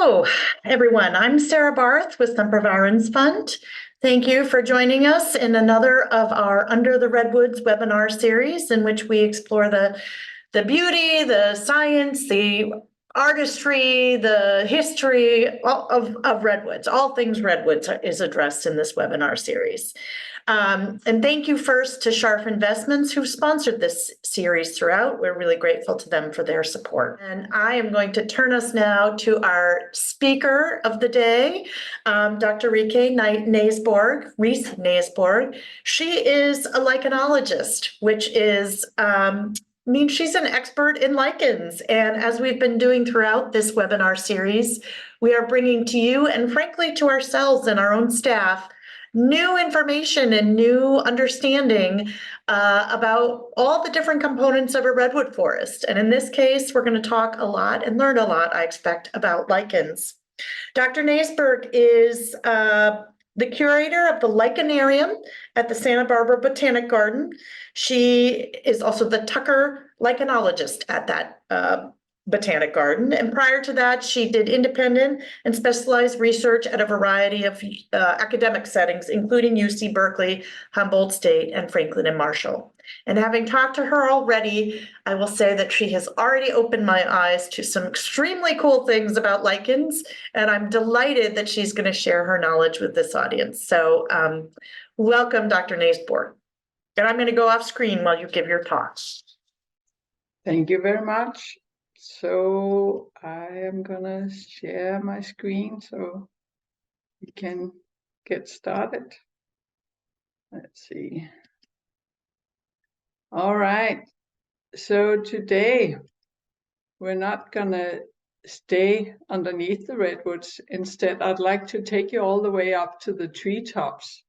Hello, everyone. I'm Sarah Barth with Sempervirens Fund. Thank you for joining us in another of our Under the Redwoods webinar series in which we explore the beauty, the science, the artistry, the history of redwoods. All things redwoods is addressed in this webinar series. And thank you first to Sharf Investments, who sponsored this series throughout. We're really grateful to them for their support. And I am going to turn us now to our speaker of the day, Dr. Rikke Reese Næsborg. She is a lichenologist, which is means she's an expert in lichens. And as we've been doing throughout this webinar series, we are bringing to you and frankly to ourselves and our own staff new information and new understanding about all the different components of a redwood forest. And in this case, we're going to talk a lot and learn a lot, I expect, about lichens. Dr. Næsborg is the curator of the Lichenarium at the Santa Barbara Botanic Garden. She is also the Tucker lichenologist at that Botanic Garden. And prior to that, she did independent and specialized research at a variety of academic settings, including UC Berkeley, Humboldt State, and Franklin and Marshall. And having talked to her already, I will say that she has already opened my eyes to some extremely cool things about lichens, and I'm delighted that she's going to share her knowledge with this audience. So welcome, Dr. Næsborg. And I'm going to go off screen while you give your talk. Thank you very much. So I am going to share my screen so we can get started. Let's see. All right. So today we're not going to stay underneath the redwoods. Instead, I'd like to take you all the way up to the treetops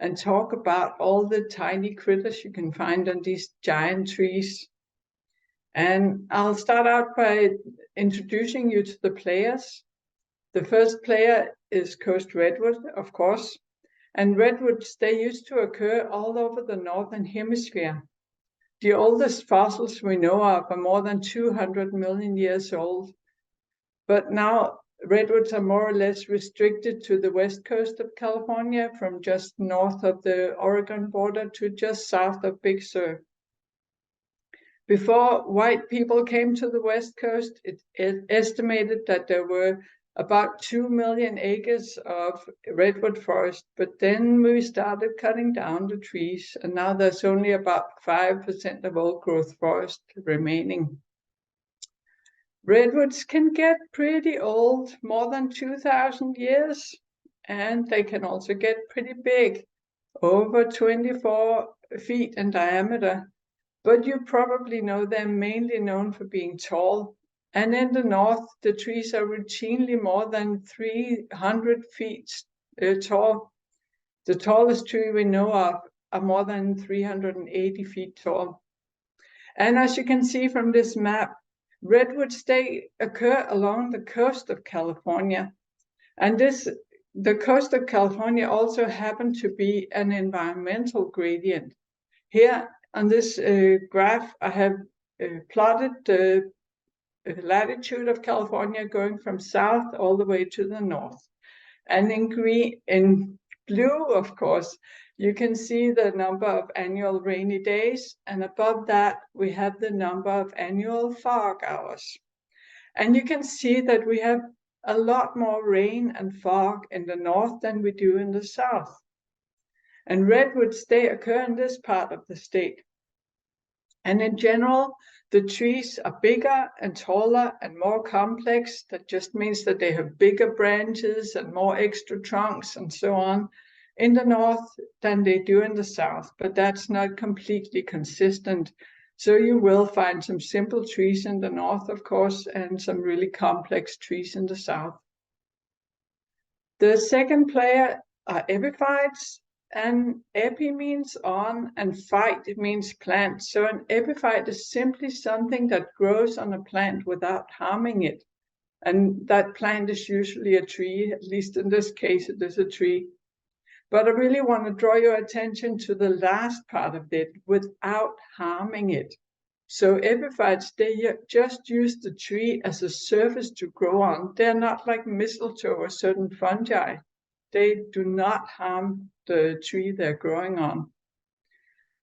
and talk about all the tiny critters you can find on these giant trees. And I'll start out by introducing you to the players. The first player is coast redwood, of course. And redwoods, they used to occur all over the northern hemisphere. The oldest fossils we know of are more than 200 million years old. But now redwoods are more or less restricted to the west coast of California, from just north of the Oregon border to just south of Big Sur. Before white people came to the West Coast, it estimated that there were about 2 million acres of redwood forest, but then we started cutting down the trees, and now there's only about 5% of old growth forest remaining. Redwoods can get pretty old, more than 2,000 years, and they can also get pretty big, over 24 feet in diameter. But you probably know they're mainly known for being tall. And in the north, the trees are routinely more than 300 feet tall. The tallest tree we know of are more than 380 feet tall. And as you can see from this map, redwoods, they occur along the coast of California. And the coast of California also happens to be an environmental gradient. Here, on this graph, I have plotted the latitude of California going from south all the way to the north. And in blue, of course, you can see the number of annual rainy days. And above that, we have the number of annual fog hours. And you can see that we have a lot more rain and fog in the north than we do in the south. And redwoods, they occur in this part of the state. And in general, the trees are bigger and taller and more complex. That just means that they have bigger branches and more extra trunks and so on in the north than they do in the south, but that's not completely consistent. So you will find some simple trees in the north, of course, and some really complex trees in the south. The second player are epiphytes. And epi means on, and phyte means plant. So an epiphyte is simply something that grows on a plant without harming it. And that plant is usually a tree, at least in this case, it is a tree. But I really want to draw your attention to the last part of it, without harming it. So epiphytes, they just use the tree as a surface to grow on. They're not like mistletoe or certain fungi. They do not harm the tree they're growing on.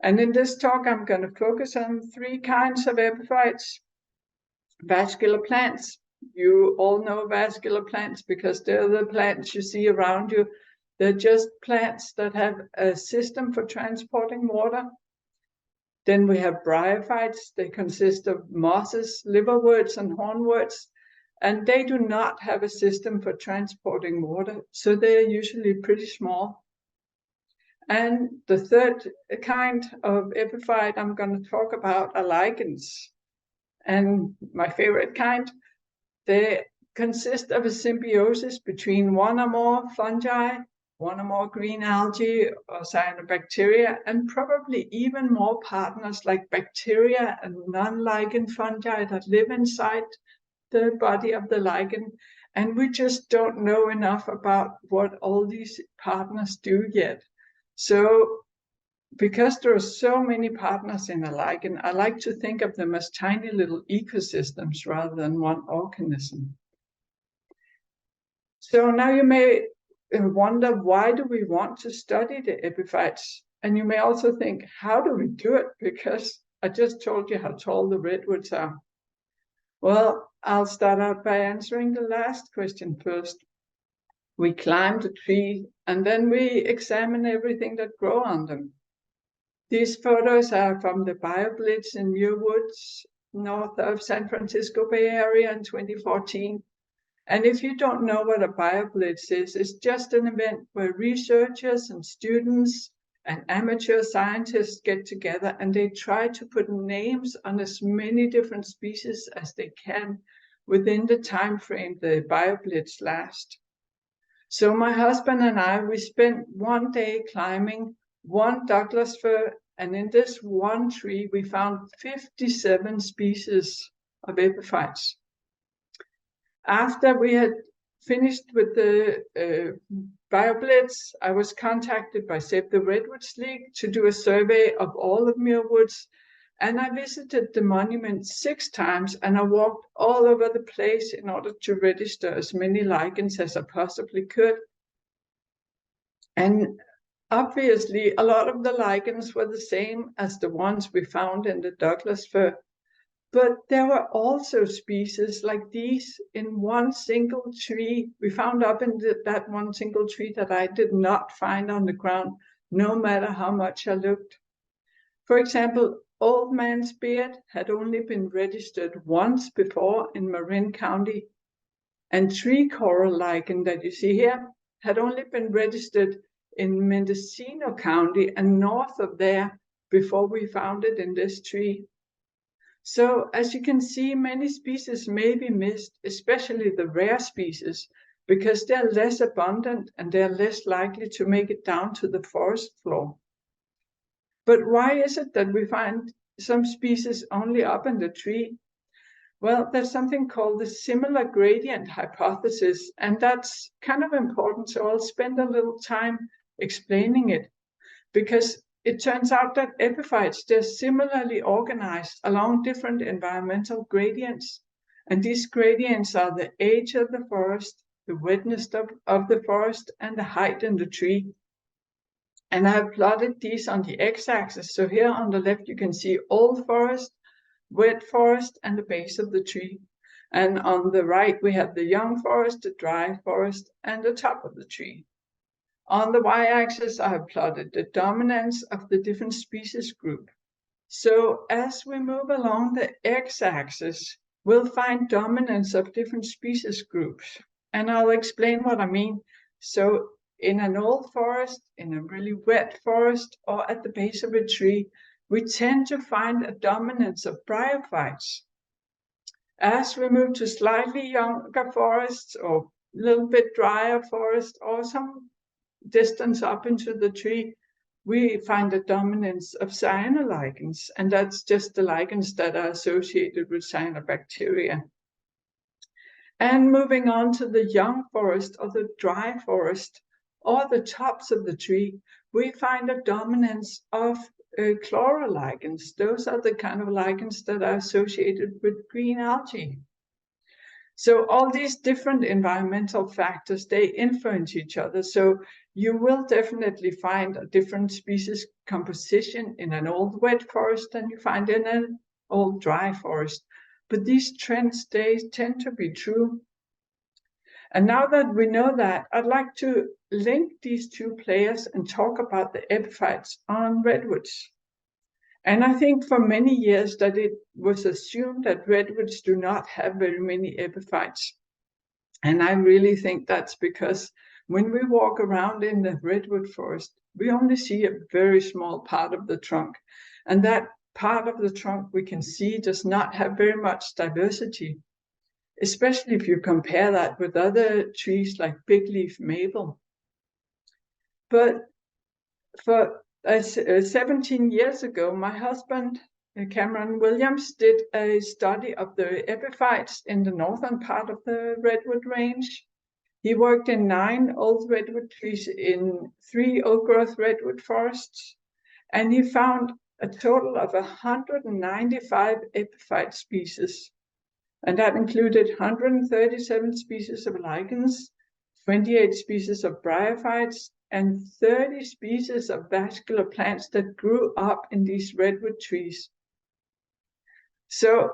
And in this talk, I'm going to focus on 3 kinds of epiphytes. Vascular plants. You all know vascular plants because they're the plants you see around you. They're just plants that have a system for transporting water. Then we have bryophytes. They consist of mosses, liverworts, and hornworts, and they do not have a system for transporting water, so they're usually pretty small. And the 3rd kind of epiphyte I'm going to talk about are lichens. And my favorite kind, they consist of a symbiosis between one or more fungi, one or more green algae or cyanobacteria, and probably even more partners like bacteria and non-lichen fungi that live inside the body of the lichen. And we just don't know enough about what all these partners do yet. So because there are so many partners in a lichen, I like to think of them as tiny little ecosystems rather than one organism. So now you may wonder, why do we want to study the epiphytes? And you may also think, how do we do it? Because I just told you how tall the redwoods are. Well, I'll start out by answering the last question first. We climb the tree and then we examine everything that grows on them. These photos are from the BioBlitz in Muir Woods, north of San Francisco Bay Area in 2014. And if you don't know what a BioBlitz is, it's just an event where researchers and students and amateur scientists get together and they try to put names on as many different species as they can within the time frame the BioBlitz lasts. So my husband and I, we spent one day climbing one Douglas fir, and in this one tree, we found 57 species of epiphytes. After we had finished with the BioBlitz, I was contacted by Save the Redwoods League to do a survey of all of Muir Woods, and I visited the monument 6 times, and I walked all over the place in order to register as many lichens as I possibly could. And obviously, a lot of the lichens were the same as the ones we found in the Douglas fir, but there were also species like these in one single tree. We found up in that one single tree that I did not find on the ground, no matter how much I looked. For example, Old Man's Beard had only been registered once before in Marin County, and tree coral lichen that you see here had only been registered in Mendocino County and north of there before we found it in this tree. So as you can see, many species may be missed, especially the rare species, because they're less abundant and they're less likely to make it down to the forest floor. But why is it that we find some species only up in the tree? Well, there's something called the similar gradient hypothesis, and that's kind of important, so I'll spend a little time explaining it, because it turns out that epiphytes, they're similarly organized along different environmental gradients, and these gradients are the age of the forest, the wetness of the forest, and the height in the tree. And I have plotted these on the x-axis. So here on the left, you can see old forest, wet forest, and the base of the tree. And on the right, we have the young forest, the dry forest, and the top of the tree. On the y-axis, I have plotted the dominance of the different species group. So as we move along the x-axis, we'll find dominance of different species groups. And I'll explain what I mean. So in an old forest, in a really wet forest, or at the base of a tree, we tend to find a dominance of bryophytes. As we move to slightly younger forests, or a little bit drier forest, or some distance up into the tree, we find a dominance of cyanolichens, and that's just the lichens that are associated with cyanobacteria. And moving on to the young forest or the dry forest, or the tops of the tree, we find a dominance of chlorolichens. Those are the kind of lichens that are associated with green algae. So all these different environmental factors, they influence each other. So you will definitely find a different species composition in an old wet forest than you find in an old dry forest. But these trends, they tend to be true. And now that we know that, I'd like to link these two players and talk about the epiphytes on redwoods. And I think for many years that it was assumed that redwoods do not have very many epiphytes. And I really think that's because when we walk around in the redwood forest, we only see a very small part of the trunk. And that part of the trunk we can see does not have very much diversity, especially if you compare that with other trees like big leaf maple. But for 17 years ago, my husband, Cameron Williams, did a study of the epiphytes in the northern part of the redwood range. He worked in 9 old redwood trees in 3 old-growth redwood forests, and he found a total of 195 epiphyte species. And that included 137 species of lichens, 28 species of bryophytes, and 30 species of vascular plants that grew up in these redwood trees. So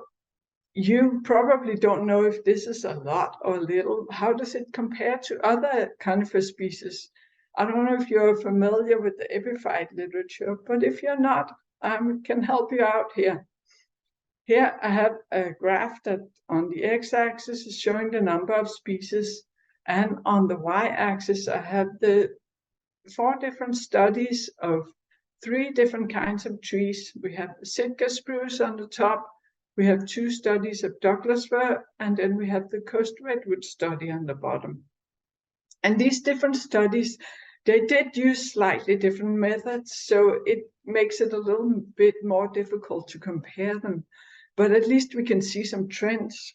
you probably don't know if this is a lot or little. How does it compare to other conifer species? I don't know if you're familiar with the epiphyte literature, but if you're not, I can help you out here. Here I have a graph that on the x-axis is showing the number of species, and on the y-axis I have the 4 different studies of 3 different kinds of trees. We have Sitka spruce on the top, we have 2 studies of Douglas fir, and then we have the coast redwood study on the bottom. And these different studies, they did use slightly different methods, so it makes it a little bit more difficult to compare them. But at least we can see some trends.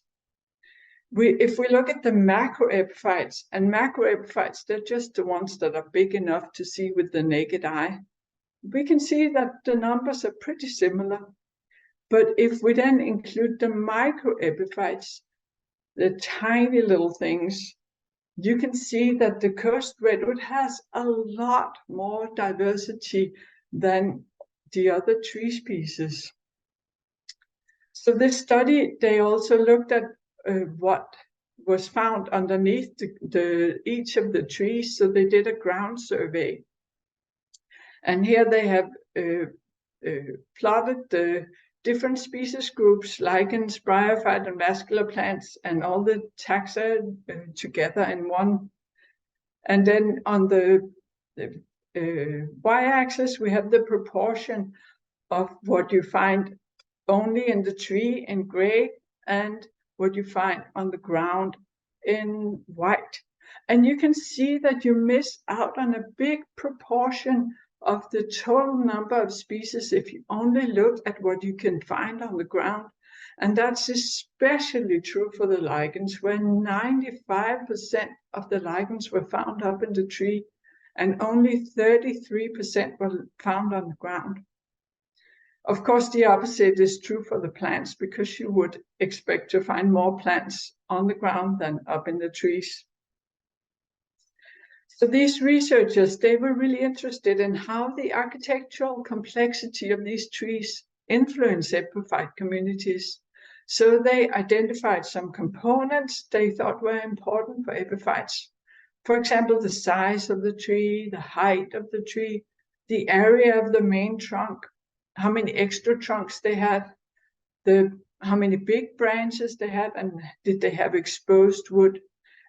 If we look at the macroepiphytes, and macroepiphytes, they're just the ones that are big enough to see with the naked eye, we can see that the numbers are pretty similar. But if we then include the microepiphytes, the tiny little things, you can see that the coast redwood has a lot more diversity than the other tree species. So this study, they also looked at what was found underneath each of the trees. So they did a ground survey. And here they have plotted the different species groups, lichens, bryophyte, and vascular plants, and all the taxa together in one. And then on the y-axis, we have the proportion of what you find only in the tree in gray and what you find on the ground in white. And you can see that you miss out on a big proportion of the total number of species if you only look at what you can find on the ground. And that's especially true for the lichens, where 95% of the lichens were found up in the tree and only 33% were found on the ground. Of course, the opposite is true for the plants, because you would expect to find more plants on the ground than up in the trees. So these researchers, they were really interested in how the architectural complexity of these trees influence epiphyte communities. So they identified some components they thought were important for epiphytes. For example, the size of the tree, the height of the tree, the area of the main trunk, how many extra trunks they had, how many big branches they had, and did they have exposed wood.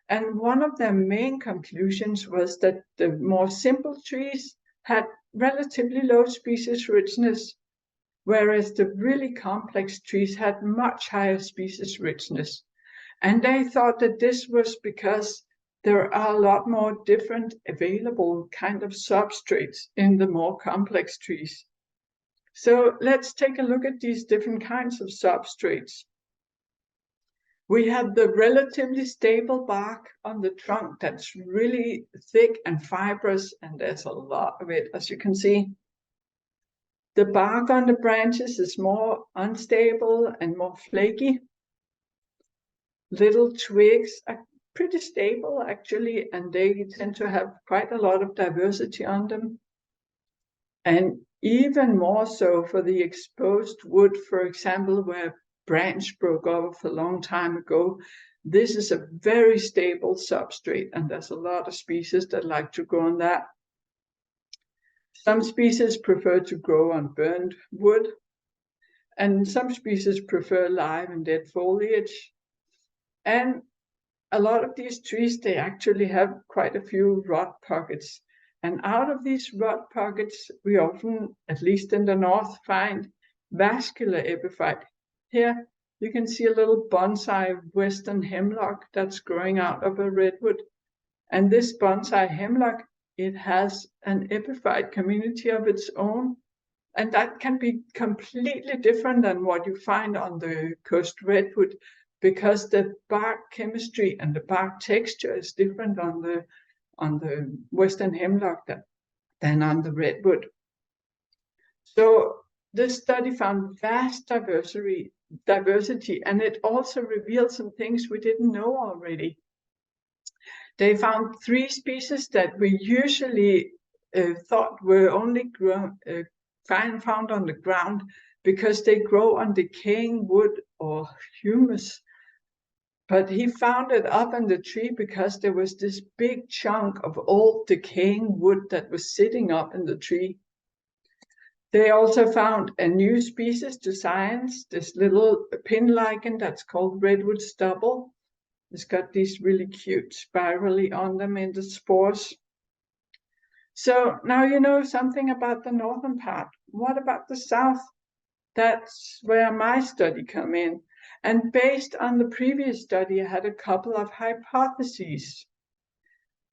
And one of their main conclusions was that the more simple trees had relatively low species richness, whereas the really complex trees had much higher species richness. And they thought that this was because there are a lot more different available kind of substrates in the more complex trees. So let's take a look at these different kinds of substrates. We have the relatively stable bark on the trunk that's really thick and fibrous, and there's a lot of it, as you can see. The bark on the branches is more unstable and more flaky. Little twigs are pretty stable actually, and they tend to have quite a lot of diversity on them. And even more so for the exposed wood, for example, where a branch broke off a long time ago. This is a very stable substrate, and there's a lot of species that like to grow on that. Some species prefer to grow on burned wood, and some species prefer live and dead foliage. And a lot of these trees, they actually have quite a few rot pockets. And out of these rot pockets, we often, at least in the north, find vascular epiphyte. Here, you can see a little bonsai western hemlock that's growing out of a redwood. And this bonsai hemlock, it has an epiphyte community of its own. And that can be completely different than what you find on the coast redwood, because the bark chemistry and the bark texture is different on the western hemlock than on the redwood. So this study found vast diversity, and it also revealed some things we didn't know already. They found 3 species that we usually thought were only found on the ground because they grow on decaying wood or humus. But he found it up in the tree because there was this big chunk of old decaying wood that was sitting up in the tree. They also found a new species to science, this little pin lichen that's called redwood stubble. It's got these really cute spirally on them in the spores. So now you know something about the northern part. What about the south? That's where my study come in. And based on the previous study, I had a couple of hypotheses.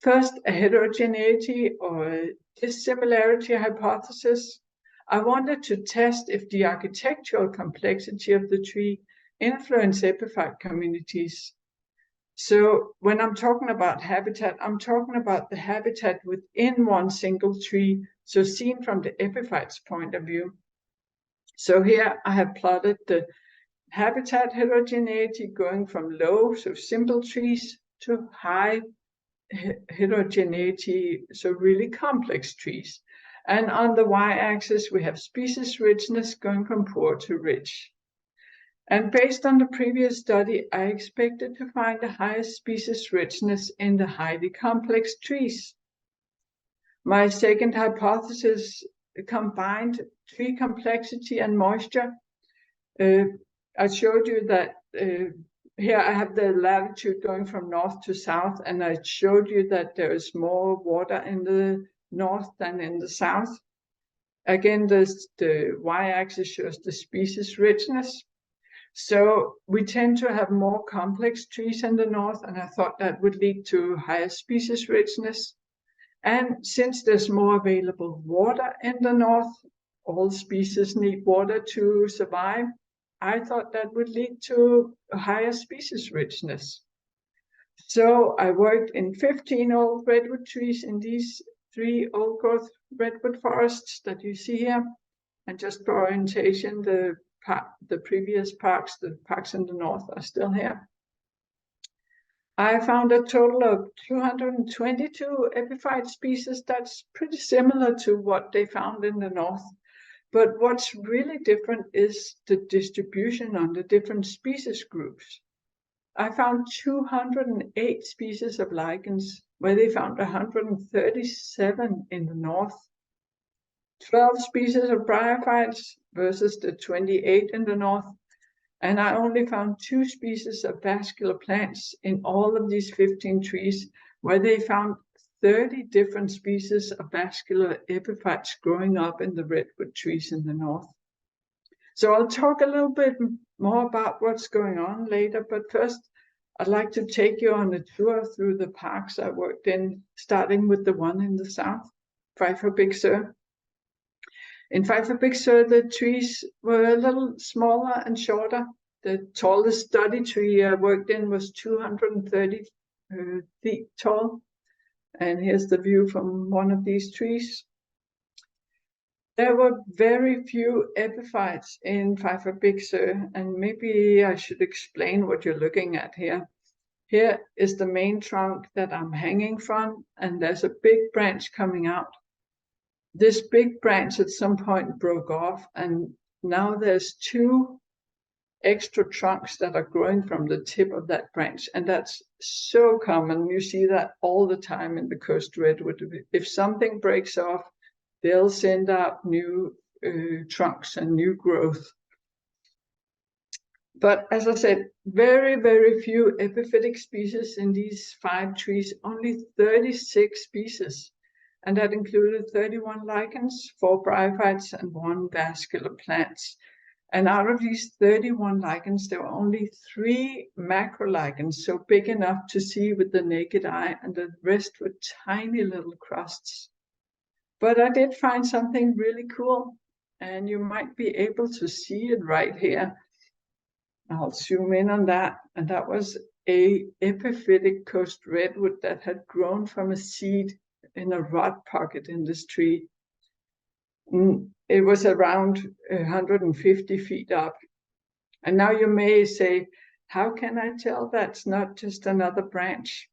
First, a heterogeneity or a dissimilarity hypothesis. I wanted to test if the architectural complexity of the tree influence epiphyte communities. So when I'm talking about habitat, I'm talking about the habitat within one single tree, so seen from the epiphyte's point of view. So here I have plotted the habitat heterogeneity going from low, so simple trees, to high heterogeneity, so really complex trees. And on the y-axis, we have species richness going from poor to rich. And based on the previous study, I expected to find the highest species richness in the highly complex trees. My second hypothesis combined tree complexity and moisture. I showed you that here I have the latitude going from north to south, and I showed you that there is more water in the north than in the south. Again, the y-axis shows the species richness. So we tend to have more complex trees in the north, and I thought that would lead to higher species richness. And since there's more available water in the north, all species need water to survive, I thought that would lead to a higher species richness. So I worked in 15 old redwood trees in these 3 old-growth redwood forests that you see here. And just for orientation, the previous parks, the parks in the north, are still here. I found a total of 222 epiphyte species. That's pretty similar to what they found in the north. But what's really different is the distribution on the different species groups. I found 208 species of lichens, where they found 137 in the north. 12 species of bryophytes versus the 28 in the north. And I only found 2 species of vascular plants in all of these 15 trees, where they found 30 different species of vascular epiphytes growing up in the redwood trees in the north. So I'll talk a little bit more about what's going on later, but first I'd like to take you on a tour through the parks I worked in, starting with the one in the south, Pfeiffer Big Sur. In Pfeiffer Big Sur, the trees were a little smaller and shorter. The tallest study tree I worked in was 230 feet tall. And here's the view from one of these trees. There were very few epiphytes in Pfeiffer Big Sur, and maybe I should explain what you're looking at here. Here is the main trunk that I'm hanging from, and there's a big branch coming out. This big branch at some point broke off, and now there's two extra trunks that are growing from the tip of that branch, and that's so common. You see that all the time in the coast redwood. If something breaks off, they'll send out new trunks and new growth. But as I said, very, very few epiphytic species in these 5 trees, only 36 species. And that included 31 lichens, 4 bryophytes, and 1 vascular plants. And out of these 31 lichens, there were only 3 macrolichens, so big enough to see with the naked eye, and the rest were tiny little crusts. But I did find something really cool, and you might be able to see it right here. I'll zoom in on that, and that was a epiphytic coast redwood that had grown from a seed in a rot pocket in this tree. It was around 150 feet up. And now you may say, how can I tell that's not just another branch?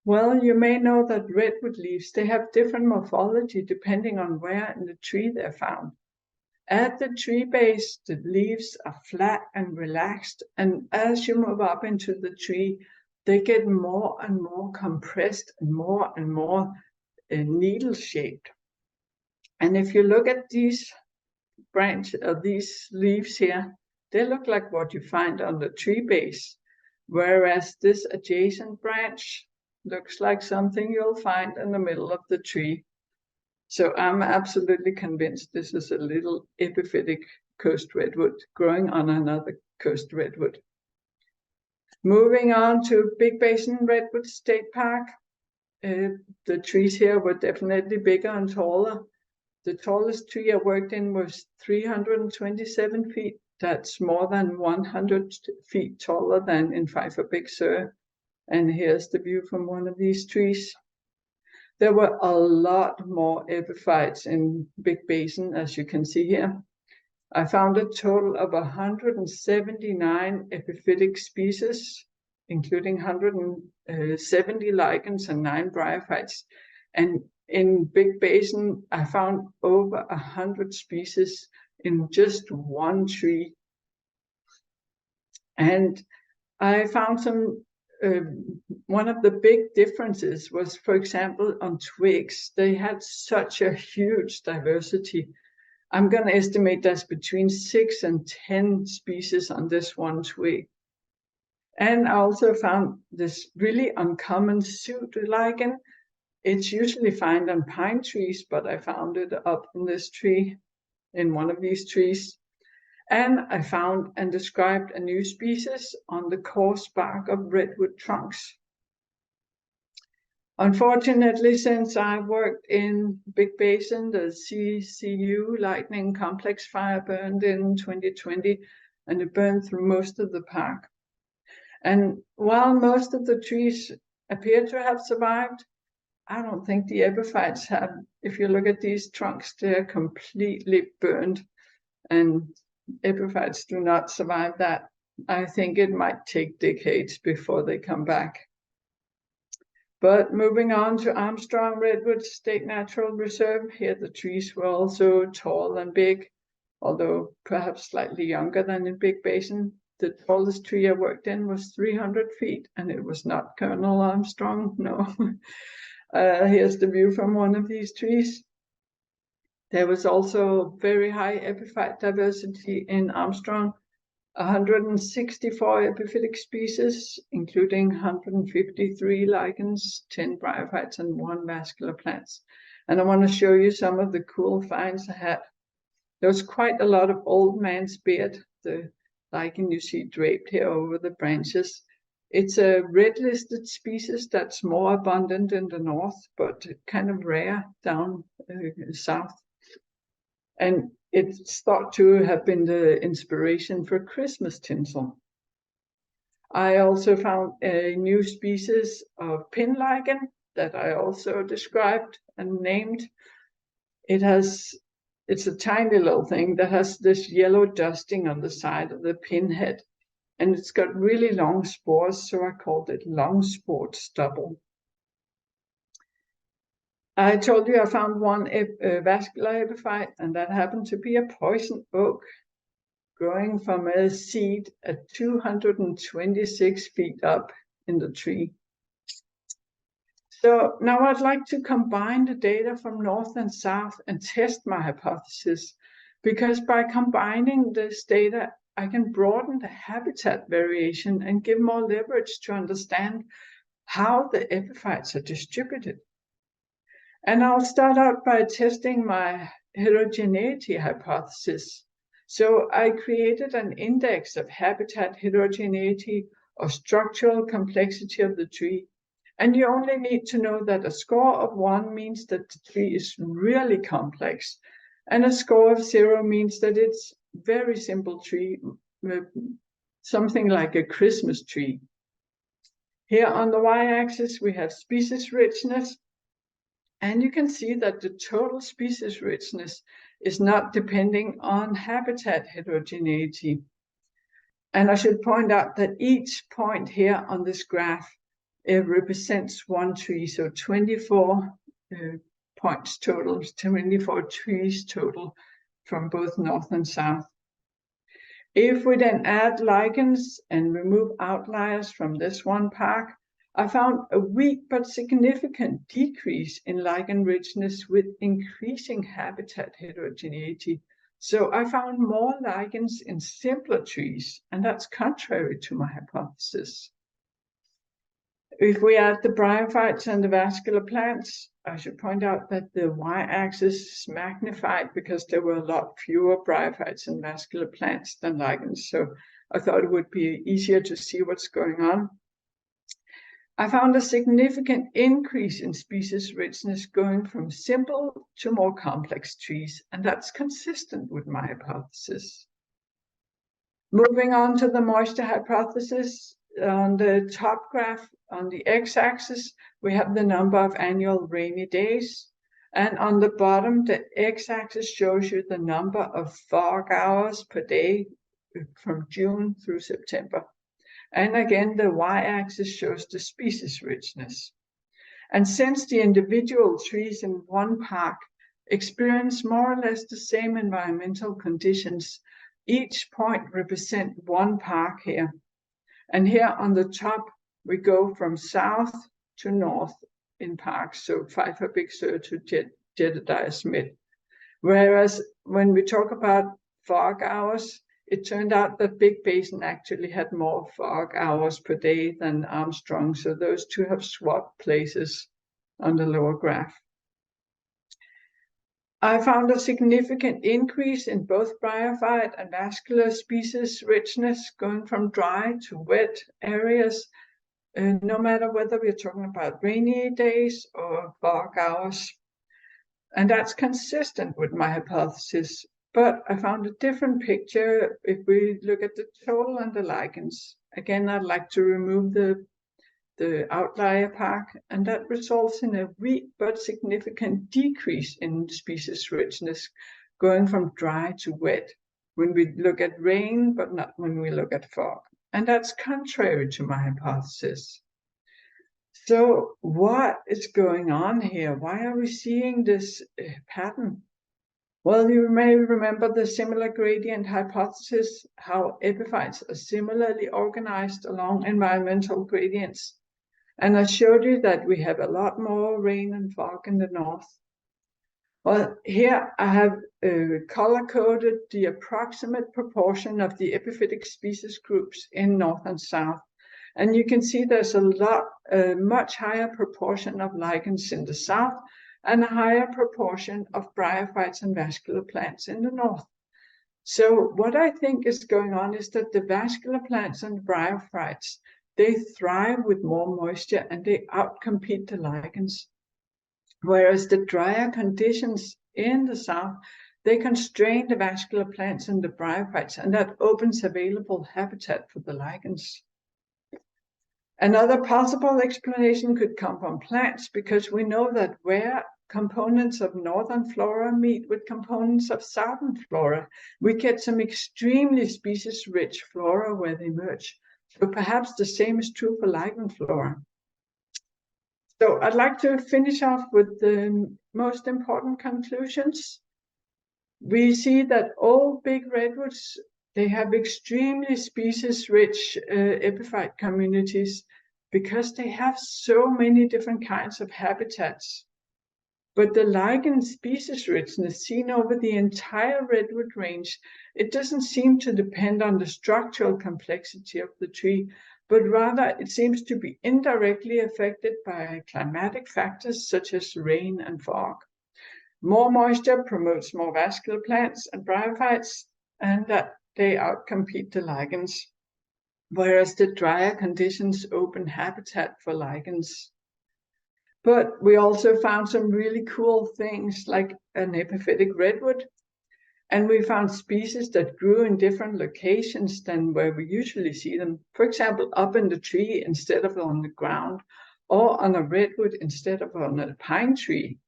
Well, you may know that redwood leaves, they have different morphology depending on where in the tree they're found. At the tree base, the leaves are flat and relaxed, and as you move up into the tree, they get more and more compressed and more needle-shaped. And if you look at these these leaves here, they look like what you find on the tree base, whereas this adjacent branch looks like something you'll find in the middle of the tree. So I'm absolutely convinced this is a little epiphytic coast redwood growing on another coast redwood. Moving on to Big Basin Redwood State Park. The trees here were definitely bigger and taller. The tallest tree I worked in was 327 feet. That's more than 100 feet taller than in Pfeiffer Big Sur. And here's the view from one of these trees. There were a lot more epiphytes in Big Basin, as you can see here. I found a total of 179 epiphytic species, including 170 lichens and 9 bryophytes. And in Big Basin, I found over 100 species in just one tree. And I found one of the big differences was, for example, on twigs. They had such a huge diversity. I'm going to estimate that's between 6 and 10 species on this one twig. And I also found this really uncommon suit lichen. It's usually found on pine trees, but I found it up in this tree, in one of these trees. And I found and described a new species on the coarse bark of redwood trunks. Unfortunately, since I worked in Big Basin, the CCU lightning complex fire burned in 2020, and it burned through most of the park. And while most of the trees appear to have survived, I don't think the epiphytes have. If you look at these trunks, they're completely burned, and epiphytes do not survive that. I think it might take decades before they come back. But moving on to Armstrong Redwood State Natural Reserve, here the trees were also tall and big, although perhaps slightly younger than in Big Basin. The tallest tree I worked in was 300 feet, and it was not Colonel Armstrong, no. Here's the view from one of these trees. There was also very high epiphyte diversity in Armstrong, 164 epiphytic species, including 153 lichens, 10 bryophytes, and 1 vascular plants. And I want to show you some of the cool finds I had. There was quite a lot of old man's beard, the lichen you see draped here over the branches. It's a red-listed species that's more abundant in the north, but kind of rare down south. And it's thought to have been the inspiration for Christmas tinsel. I also found a new species of pin lichen that I also described and named. It has It's a tiny little thing that has this yellow dusting on the side of the pinhead. And it's got really long spores, so I called it long-spored stubble. I told you I found one vascular epiphyte, and that happened to be a poison oak growing from a seed at 226 feet up in the tree. So now I'd like to combine the data from north and south and test my hypothesis, because by combining this data, I can broaden the habitat variation and give more leverage to understand how the epiphytes are distributed. And I'll start out by testing my heterogeneity hypothesis. So I created an index of habitat heterogeneity or structural complexity of the tree. And you only need to know that a score of 1 means that the tree is really complex, and a score of 0 means that it's very simple tree, something like a Christmas tree. Here on the y-axis, we have species richness, and you can see that the total species richness is not depending on habitat heterogeneity. And I should point out that each point here on this graph represents one tree, so 24 points total, 24 trees total from both north and south. If we then add lichens and remove outliers from this one park, I found a weak but significant decrease in lichen richness with increasing habitat heterogeneity. So I found more lichens in simpler trees, and that's contrary to my hypothesis. If we add the bryophytes and the vascular plants, I should point out that the y-axis is magnified because there were a lot fewer bryophytes and vascular plants than lichens. So I thought it would be easier to see what's going on. I found a significant increase in species richness going from simple to more complex trees, and that's consistent with my hypothesis. Moving on to the moisture hypothesis, on the top graph on the x-axis, we have the number of annual rainy days, and on the bottom, the x-axis shows you the number of fog hours per day from June through September. And again, the y-axis shows the species richness. And since the individual trees in one park experience more or less the same environmental conditions, each point represents one park here. And here on the top, we go from south to north in parks, so Pfeiffer Big Sur to Jedediah Smith. Whereas when we talk about fog hours, it turned out that Big Basin actually had more fog hours per day than Armstrong, so those two have swapped places on the lower graph. I found a significant increase in both bryophyte and vascular species richness going from dry to wet areas, no matter whether we're talking about rainy days or fog hours. And that's consistent with my hypothesis. But I found a different picture if we look at the total and the lichens. Again, I'd like to remove the outlier park, and that results in a weak but significant decrease in species richness, going from dry to wet when we look at rain, but not when we look at fog. And that's contrary to my hypothesis. So what is going on here? Why are we seeing this pattern? Well, you may remember the similar gradient hypothesis, how epiphytes are similarly organized along environmental gradients. And I showed you that we have a lot more rain and fog in the north. Well, here I have color-coded the approximate proportion of the epiphytic species groups in north and south. And you can see there's a much higher proportion of lichens in the south and a higher proportion of bryophytes and vascular plants in the north. So what I think is going on is that the vascular plants and bryophytes, they thrive with more moisture and they outcompete the lichens. Whereas the drier conditions in the south, they constrain the vascular plants and the bryophytes, and that opens available habitat for the lichens. Another possible explanation could come from plants, because we know that where components of northern flora meet with components of southern flora, we get some extremely species-rich flora where they merge. So perhaps the same is true for lichen flora. So I'd like to finish off with the most important conclusions. We see that all big redwoods, they have extremely species-rich epiphyte communities because they have so many different kinds of habitats. But the lichen species richness seen over the entire redwood range, it doesn't seem to depend on the structural complexity of the tree, but rather it seems to be indirectly affected by climatic factors such as rain and fog. More moisture promotes more vascular plants and bryophytes, and that they outcompete the lichens, whereas the drier conditions open habitat for lichens. But we also found some really cool things like an epiphytic redwood, and we found species that grew in different locations than where we usually see them. For example, up in the tree instead of on the ground, or on a redwood instead of on a pine tree.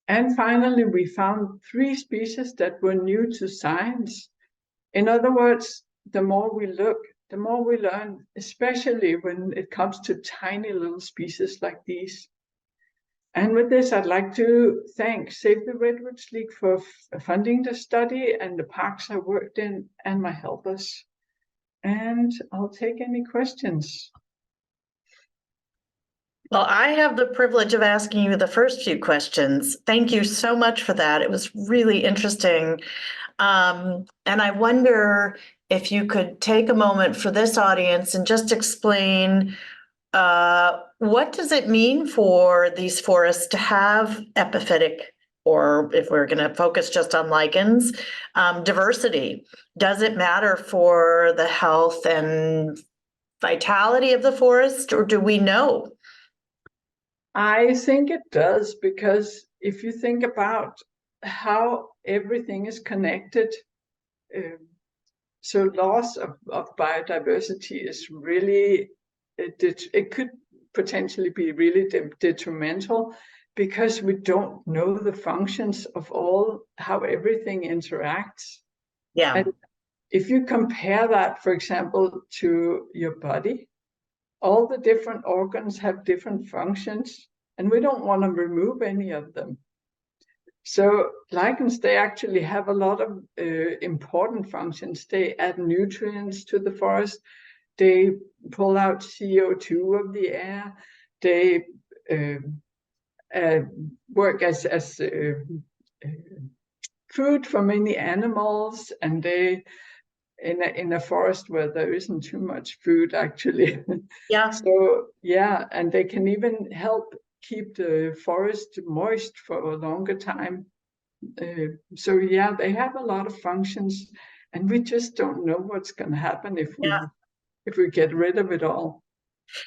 And finally, we found 3 species that were new to science. In other words, the more we look, the more we learn, especially when it comes to tiny little species like these. And with this, I'd like to thank Save the Redwoods League for funding the study and the parks I worked in and my helpers. And I'll take any questions. Well, I have the privilege of asking you the first few questions. Thank you so much for that. It was really interesting. And I wonder if you could take a moment for this audience and just explain what does it mean for these forests to have epiphytic, or if we're going to focus just on lichens, diversity? Does it matter for the health and vitality of the forest, or do we know? I think it does, because if you think about how everything is connected, so loss of biodiversity is really, it could potentially be really detrimental, because we don't know the functions of how everything interacts. Yeah. And if you compare that, for example, to your body, all the different organs have different functions, and we don't want to remove any of them. So lichens, they actually have a lot of important functions. They add nutrients to the forest. They pull out CO2 of the air. They work as food for many animals, and they in a forest where there isn't too much food, actually. Yeah. So yeah, and they can even help keep the forest moist for a longer time. So yeah, they have a lot of functions, and we just don't know what's going to happen if we get rid of it all.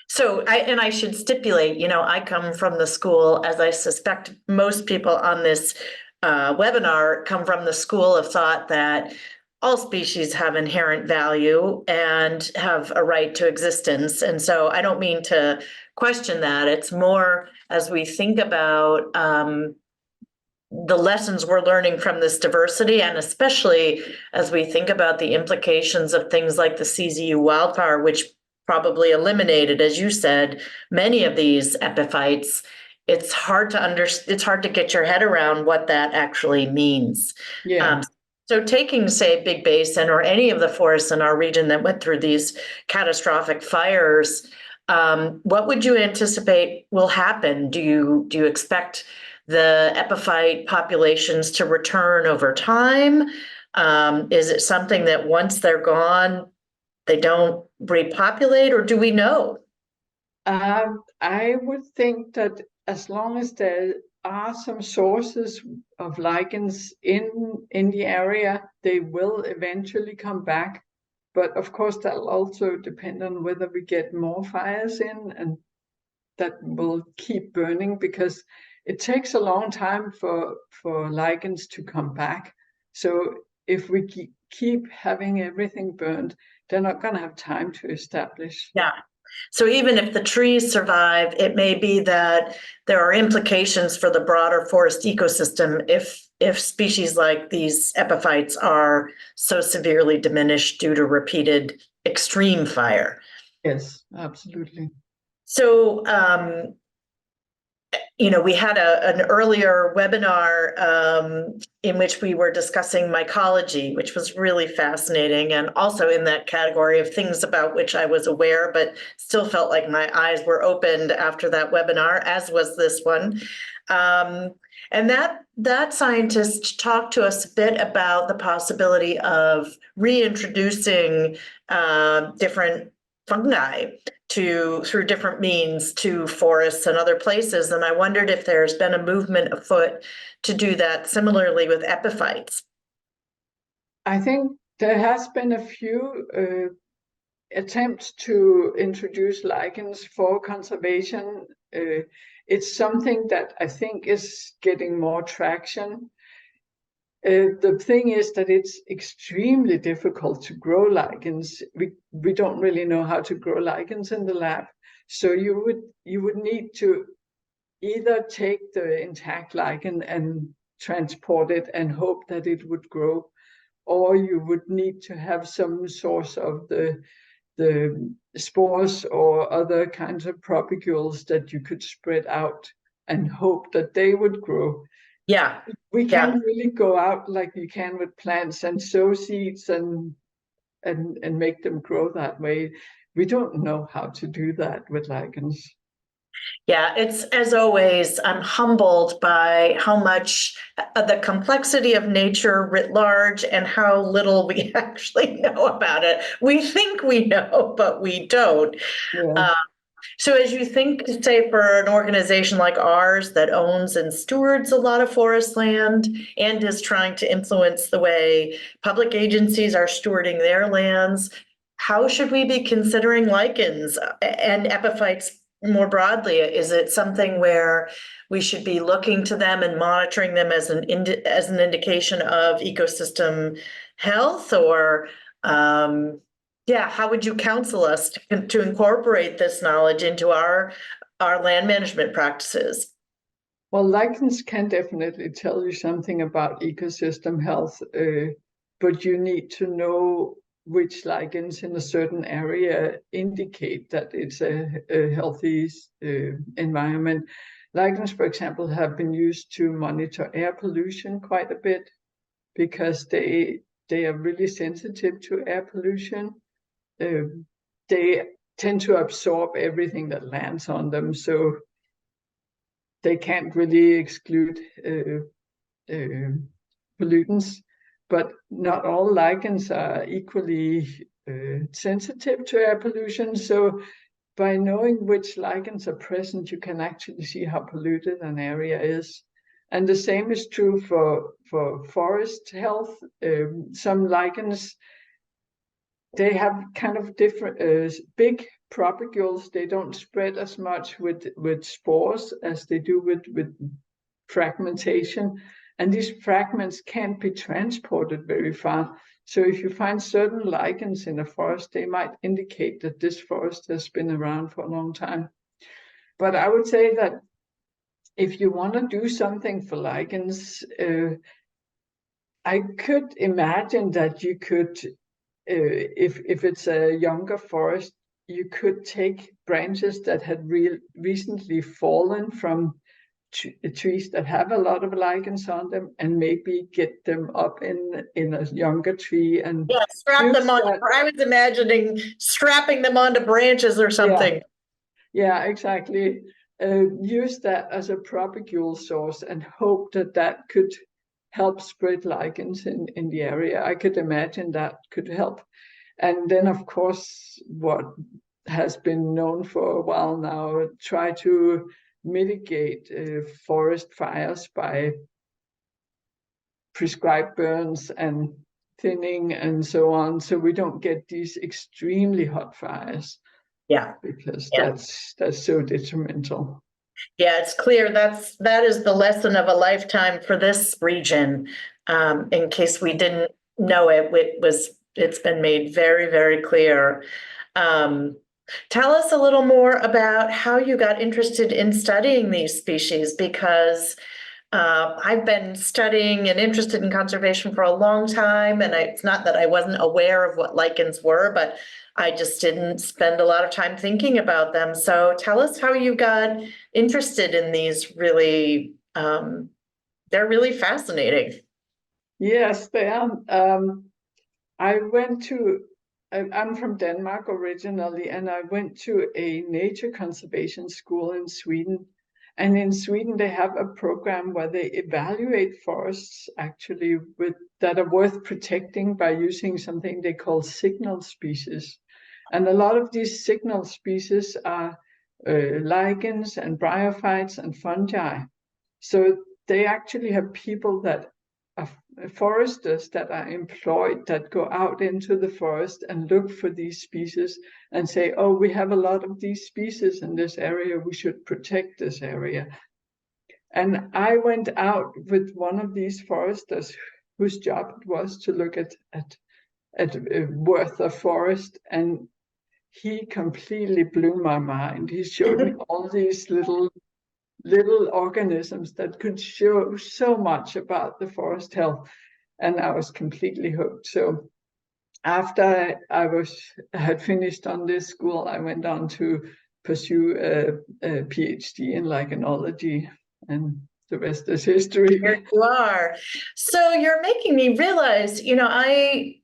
So I should stipulate, I come from the school, as I suspect most people on this webinar come from the school of thought that all species have inherent value and have a right to existence. And so I don't mean to question that. It's more as we think about the lessons we're learning from this diversity, and especially as we think about the implications of things like the CZU wildfire, which probably eliminated, as you said, many of these epiphytes. It's hard to get your head around what that actually means. Yeah. So taking, say, Big Basin or any of the forests in our region that went through these catastrophic fires, what would you anticipate will happen? Do you expect the epiphyte populations to return over time? Is it something that once they're gone, they don't repopulate, or do we know? I would think that as long as there are some sources of lichens in the area, they will eventually come back. But of course, that'll also depend on whether we get more fires in, and that will keep burning, because it takes a long time for lichens to come back. So if we keep having everything burned, they're not going to have time to establish. Yeah. So even if the trees survive, it may be that there are implications for the broader forest ecosystem if species like these epiphytes are so severely diminished due to repeated extreme fire. Yes, absolutely. So, we had an earlier webinar in which we were discussing mycology, which was really fascinating, and also in that category of things about which I was aware, but still felt like my eyes were opened after that webinar, as was this one. And that scientist talked to us a bit about the possibility of reintroducing different fungi through different means to forests and other places. And I wondered if there's been a movement afoot to do that similarly with epiphytes. I think there has been a few attempts to introduce lichens for conservation. It's something that I think is getting more traction. The thing is that it's extremely difficult to grow lichens. We don't really know how to grow lichens in the lab. So you would need to either take the intact lichen and transport it and hope that it would grow, or you would need to have some source of the spores or other kinds of propagules that you could spread out and hope that they would grow. Yeah. We can't really go out like you can with plants and sow seeds and make them grow that way. We don't know how to do that with lichens. Yeah, it's, as always, I'm humbled by how much the complexity of nature writ large and how little we actually know about it. We think we know, but we don't. Yeah. So as you think, say, for an organization like ours that owns and stewards a lot of forest land and is trying to influence the way public agencies are stewarding their lands, how should we be considering lichens and epiphytes more broadly? Is it something where we should be looking to them and monitoring them as an indication of ecosystem health, or how would you counsel us to incorporate this knowledge into our land management practices? Well, lichens can definitely tell you something about ecosystem health, but you need to know which lichens in a certain area indicate that it's a healthy environment. Lichens, for example, have been used to monitor air pollution quite a bit because they are really sensitive to air pollution. They tend to absorb everything that lands on them, so they can't really exclude pollutants. But not all lichens are equally sensitive to air pollution. So by knowing which lichens are present, you can actually see how polluted an area is. And the same is true for forest health. Some lichens, they have kind of different big propagules. They don't spread as much with spores as they do with fragmentation, and these fragments can't be transported very far. So if you find certain lichens in a forest, they might indicate that this forest has been around for a long time. But I would say that if you want to do something for lichens, I could imagine that you could, if it's a younger forest, you could take branches that had recently fallen from trees that have a lot of lichens on them and maybe get them up in a younger tree and strap them on. that. I was imagining strapping them onto branches or something. Yeah, exactly. Use that as a propagule source and hope that that could help spread lichens in the area. I could imagine that could help. And then, of course, what has been known for a while now, try to mitigate forest fires by prescribed burns and thinning and so on, so we don't get these extremely hot fires. Yeah, because that's so detrimental. Yeah, it's clear that is the lesson of a lifetime for this region. In case we didn't know it, it's been made very, very clear. Tell us a little more about how you got interested in studying these species, because I've been studying and interested in conservation for a long time, and it's not that I wasn't aware of what lichens were, but I just didn't spend a lot of time thinking about them. So tell us how you got interested in these really, they're really fascinating. Yes, they are. I went to, I'm from Denmark originally, and I went to a nature conservation school in Sweden. And in Sweden, they have a program where they evaluate forests actually that are worth protecting by using something they call signal species. And a lot of these signal species are lichens and bryophytes and fungi. So they actually have people that are foresters that are employed that go out into the forest and look for these species and say, oh, we have a lot of these species in this area, we should protect this area. And I went out with one of these foresters whose job it was to look at worth of forest, and he completely blew my mind. He showed me all these little organisms that could show so much about the forest health, and I was completely hooked. So after I had finished on this school, I went on to pursue a PhD in lichenology, and the rest is history. Here you are. So you're making me realize, I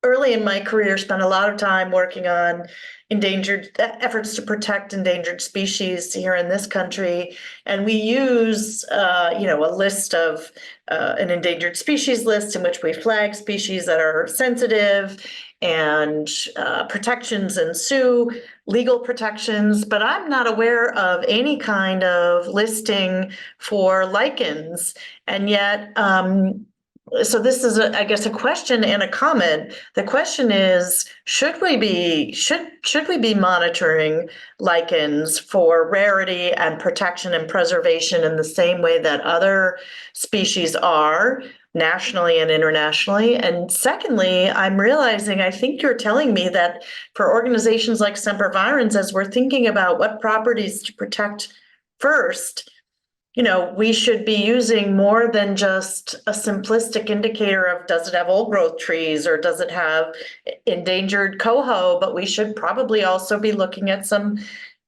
early in my career spent a lot of time working on efforts to protect endangered species here in this country. And we use, a list of an endangered species list in which we flag species that are sensitive, and protections ensue, legal protections, but I'm not aware of any kind of listing for lichens. And yet, so this is, I guess, a question and a comment. The question is, should we be monitoring lichens for rarity and protection and preservation in the same way that other species are, nationally and internationally? And secondly, I'm realizing, I think you're telling me that for organizations like Sempervirens, as we're thinking about what properties to protect first, we should be using more than just a simplistic indicator of, does it have old growth trees or does it have endangered coho, but we should probably also be looking at some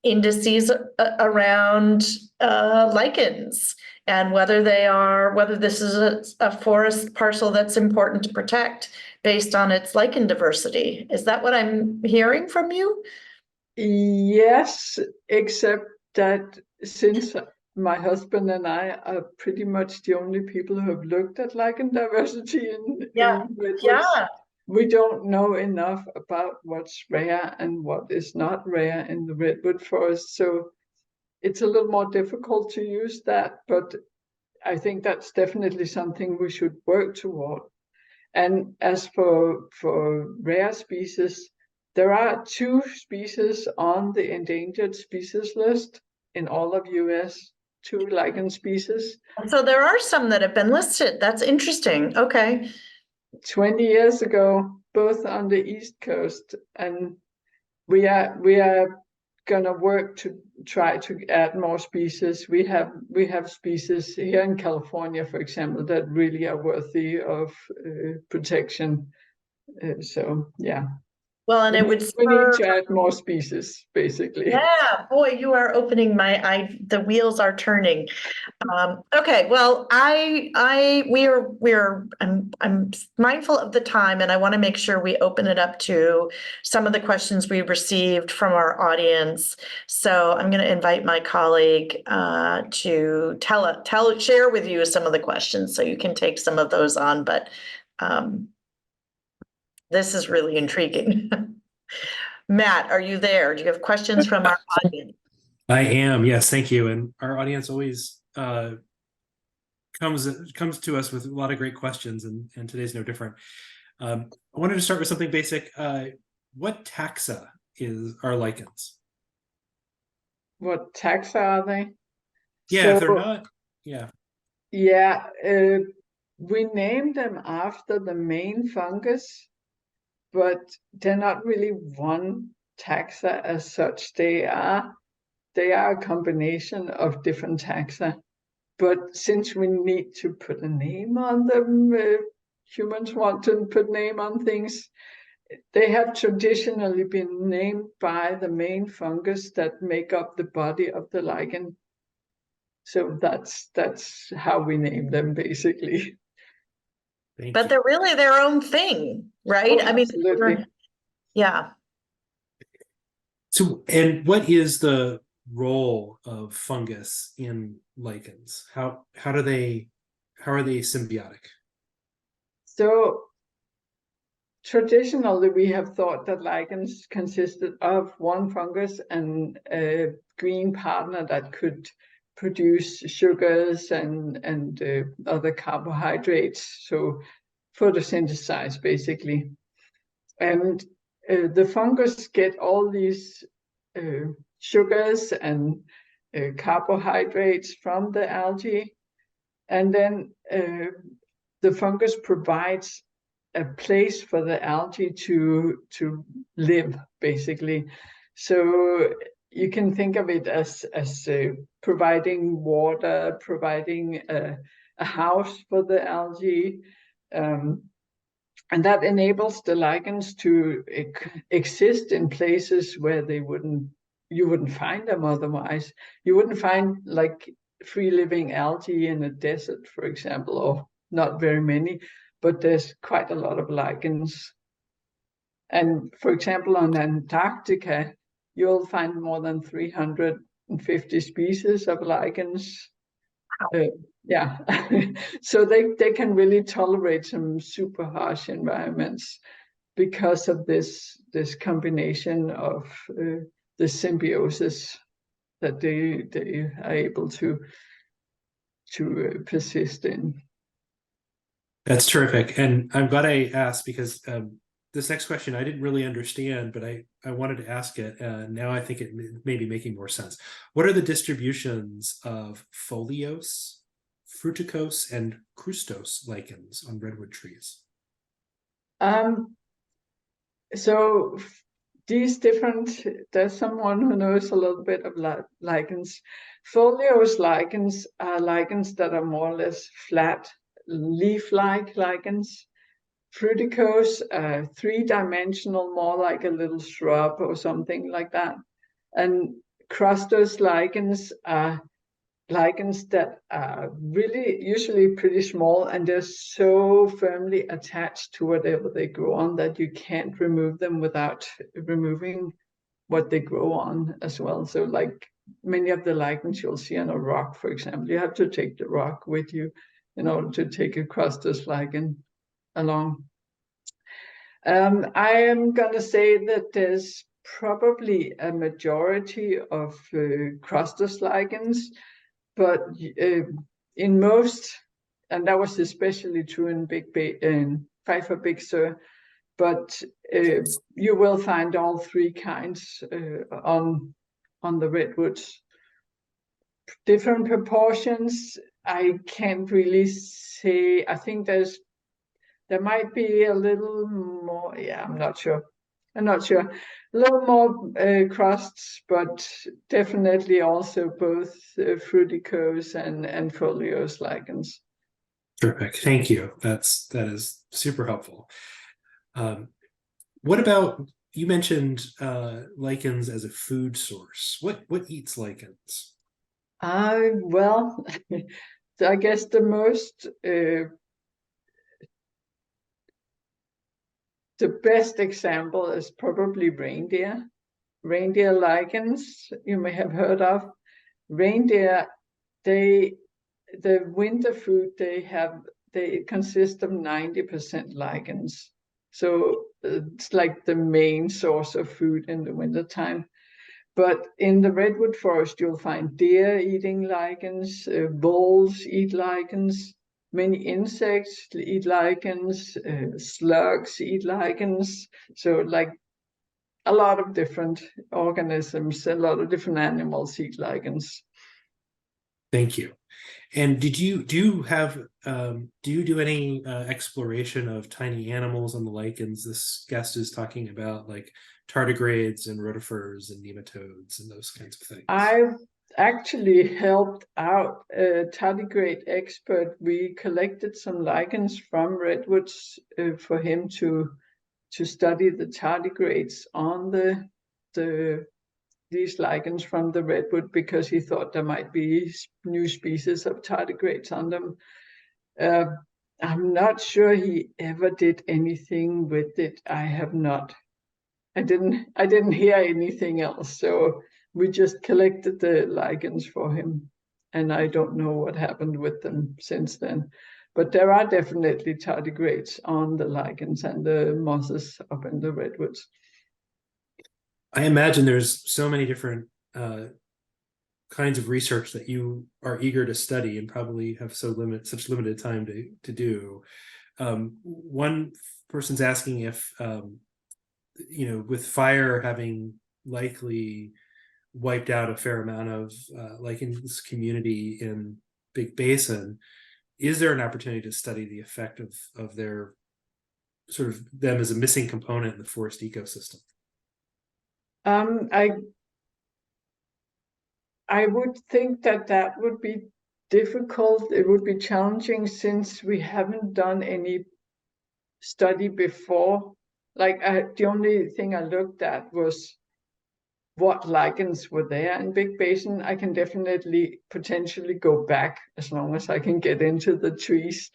indices around lichens, and whether this is a forest parcel that's important to protect based on its lichen diversity. Is that what I'm hearing from you? Yes, except that since my husband and I are pretty much the only people who have looked at lichen diversity in redwoods, we don't know enough about what's rare and what is not rare in the redwood forest. So it's a little more difficult to use that, but I think that's definitely something we should work toward. And as for rare species, there are 2 species on the endangered species list in all of US, 2 lichen species. So there are some that have been listed. That's interesting. Okay. 20 years ago, both on the East Coast, and we are gonna work to try to add more species. We have species here in California, for example, that really are worthy of protection. So yeah. Well, and it would We need spur. to add more species, basically. Yeah, boy, you are opening the wheels are turning. Okay, well, I'm mindful of the time, and I want to make sure we open it up to some of the questions we received from our audience. So I'm going to invite my colleague to share with you some of the questions, so you can take some of those on. But this is really intriguing. Matt, are you there? Do you have questions from our audience? I am, yes, thank you. And our audience always comes to us with a lot of great questions, and today's no different. I wanted to start with something basic. What taxa are lichens? What taxa are they? Yeah, so, if they're not, yeah. Yeah, we named them after the main fungus, but they're not really one taxa as such. They are a combination of different taxa. But since we need to put a name on them, humans want to put name on things. They have traditionally been named by the main fungus that make up the body of the lichen. So that's how we name them, basically. But they're really their own thing, right? Oh, I mean, absolutely. yeah. So, and what is the role of fungus in lichens? How are they symbiotic? So traditionally, we have thought that lichens consisted of one fungus and a green partner that could produce sugars and other carbohydrates, so photosynthesize basically. And the fungus get all these sugars and carbohydrates from the algae, and then the fungus provides a place for the algae to live, basically. So you can think of it as providing water, providing a house for the algae, and that enables the lichens to exist in places where you wouldn't find them otherwise. You wouldn't find like free living algae in a desert, for example, or not very many, but there's quite a lot of lichens. And for example, on Antarctica, you'll find more than 350 species of lichens. Yeah, so they can really tolerate some super harsh environments because of this combination of the symbiosis that they are able to persist in. That's terrific, and I'm glad I asked because this next question I didn't really understand, but I wanted to ask it. Now I think it may be making more sense. What are the distributions of foliose, fruticose, and crustose lichens on redwood trees? So these different, there's someone who knows a little bit of lichens. Foliose lichens are lichens that are more or less flat, leaf-like lichens. Fruticose, three-dimensional, more like a little shrub or something like that. And crustose lichens are lichens that are really usually pretty small, and they're so firmly attached to whatever they grow on that you can't remove them without removing what they grow on as well. So like many of the lichens you'll see on a rock, for example, you have to take the rock with you in order to take a crustose lichen along. I am going to say that there's probably a majority of crustose lichens, but in most, and that was especially true in Pfeiffer Big Sur, but you will find all three kinds on the redwoods. Different proportions, I can't really say. I think there might be a little more. Yeah, I'm not sure. A little more crusts, but definitely also both fruticose and foliose lichens. Terrific, thank you. That is super helpful. What about, you mentioned lichens as a food source. What eats lichens? Well, I guess the most the best example is probably reindeer. Reindeer lichens, you may have heard of. Reindeer, the winter food they consist of 90% lichens. So it's like the main source of food in the wintertime. But in the redwood forest, you'll find deer eating lichens, bulls eat lichens, many insects eat lichens, slugs eat lichens. So like a lot of different organisms, a lot of different animals eat lichens. Thank you. And do you do any exploration of tiny animals on the lichens? This guest is talking about like tardigrades and rotifers and nematodes and those kinds of things. I've actually helped out a tardigrade expert. We collected some lichens from redwoods for him to study the tardigrades on these lichens from the redwood, because he thought there might be new species of tardigrades on them. I'm not sure he ever did anything with it. I have not. I didn't hear anything else. So we just collected the lichens for him, and I don't know what happened with them since then. But there are definitely tardigrades on the lichens and the mosses up in the redwoods. I imagine there's so many different kinds of research that you are eager to study and probably have such limited time to do. One person's asking if with fire having likely wiped out a fair amount of lichens community in Big Basin, is there an opportunity to study the effect of their sort of them as a missing component in the forest ecosystem? I would think that would be difficult. It would be challenging, since we haven't done any study before. Like the only thing I looked at was what lichens were there in Big Basin. I can definitely potentially go back, as long as I can get into the trees,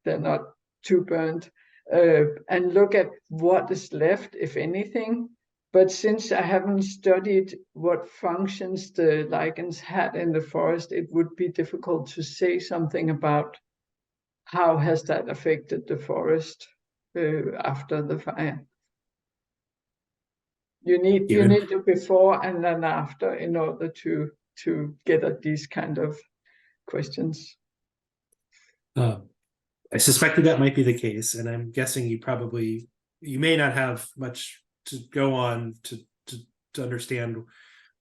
they're not too burnt, and look at what is left, if anything. But since I haven't studied what functions the lichens had in the forest, it would be difficult to say something about how has that affected the forest after the fire. You need the before and then after in order to get at these kind of questions. I suspected that might be the case, and I'm guessing you may not have much to go on to understand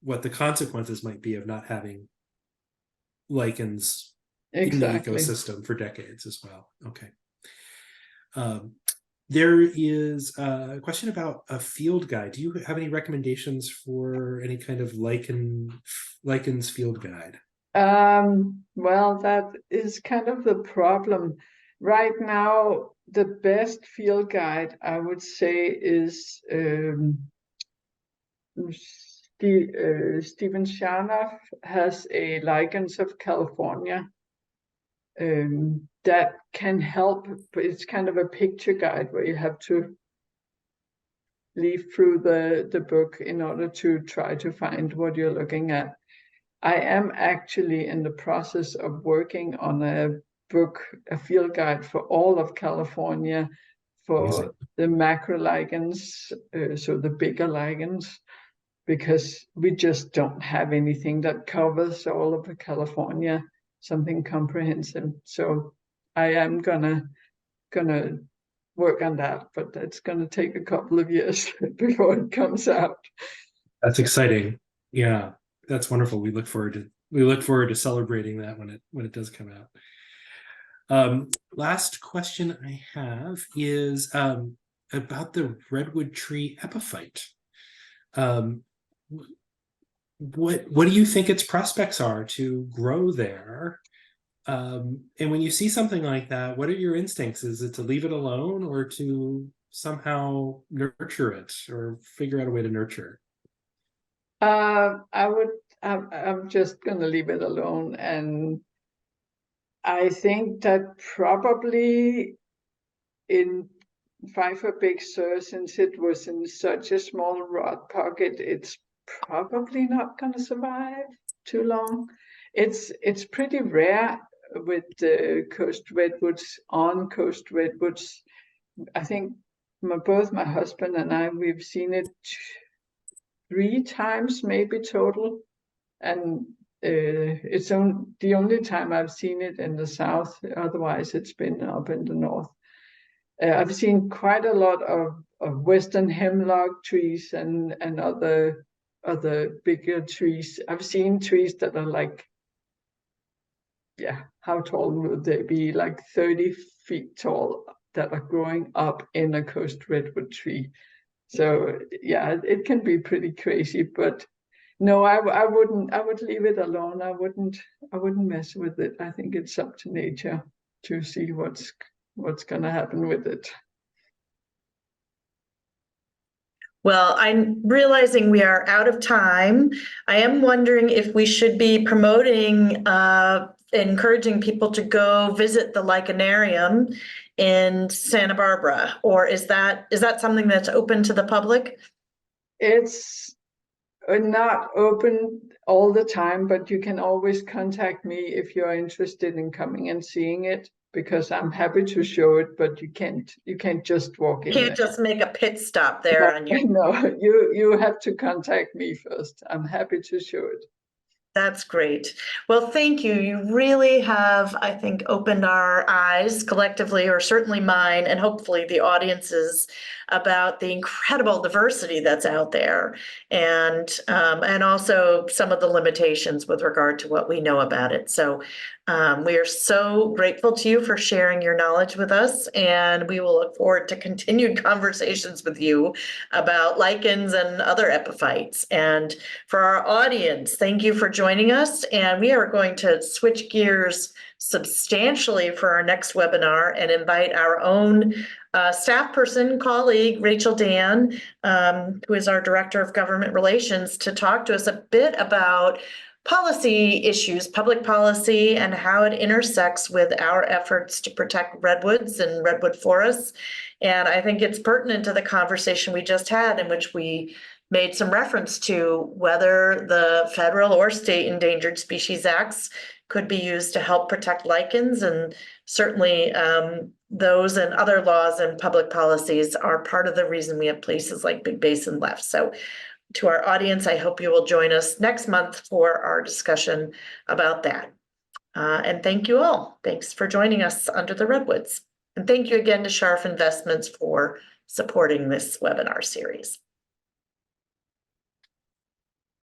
what the consequences might be of not having lichens in the ecosystem for decades as well. Okay. There is a question about a field guide. Do you have any recommendations for any kind of lichens field guide? Well, that is kind of the problem. Right now, the best field guide, I would say, is Stephen Sharnoff has a Lichens of California that can help, but it's kind of a picture guide where you have to leaf through the book in order to try to find what you're looking at. I am actually in the process of working on a field guide for all of California for the macro lichens, so the bigger lichens, because we just don't have anything that covers all of California, something comprehensive. So I am gonna work on that, but it's gonna take a couple of years before it comes out. That's exciting. Yeah, that's wonderful. We look forward to celebrating that when it does come out. Last question I have is about the redwood tree epiphyte. What do you think its prospects are to grow there? And when you see something like that, what are your instincts? Is it to leave it alone, or to somehow nurture it, or figure out a way to nurture it? I'm just gonna leave it alone, and I think that probably in Pfeiffer Big Sur, since it was in such a small rod pocket, it's probably not going to survive too long. It's pretty rare with the coast redwoods, on coast redwoods. I think both my husband and I, we've seen it 3 times maybe total, and it's the only time I've seen it in the south. Otherwise, it's been up in the north. I've seen quite a lot of western hemlock trees and other bigger trees. I've seen trees that are like yeah, how tall would they be? Like 30 feet tall that are growing up in a coast redwood tree. So yeah, it can be pretty crazy, but no, I wouldn't. I would leave it alone. I wouldn't mess with it. I think it's up to nature to see what's gonna happen with it. Well, I'm realizing we are out of time. I am wondering if we should be promoting, encouraging people to go visit the Lichenarium in Santa Barbara, or is that something that's open to the public? It's not open all the time, but you can always contact me if you're interested in coming and seeing it, because I'm happy to show it, but you can't just walk in Can't there. just make a pit stop there on your. No, you have to contact me first. I'm happy to show it. That's great. Well, thank you. You really have, I think, opened our eyes collectively, or certainly mine, and hopefully the audience's, about the incredible diversity that's out there, and also some of the limitations with regard to what we know about it. So we are so grateful to you for sharing your knowledge with us, and we will look forward to continued conversations with you about lichens and other epiphytes. And for our audience, thank you for joining us, and we are going to switch gears substantially for our next webinar and invite our own staff person, colleague, Rachel Dan, who is our Director of Government Relations, to talk to us a bit about policy issues, public policy, and how it intersects with our efforts to protect redwoods and redwood forests. And I think it's pertinent to the conversation we just had, in which we made some reference to whether the federal or state Endangered Species Acts could be used to help protect lichens, and certainly those and other laws and public policies are part of the reason we have places like Big Basin left. So to our audience, I hope you will join us next month for our discussion about that. And thank you all. Thanks for joining us under the Redwoods. And thank you again to Scharf Investments for supporting this webinar series.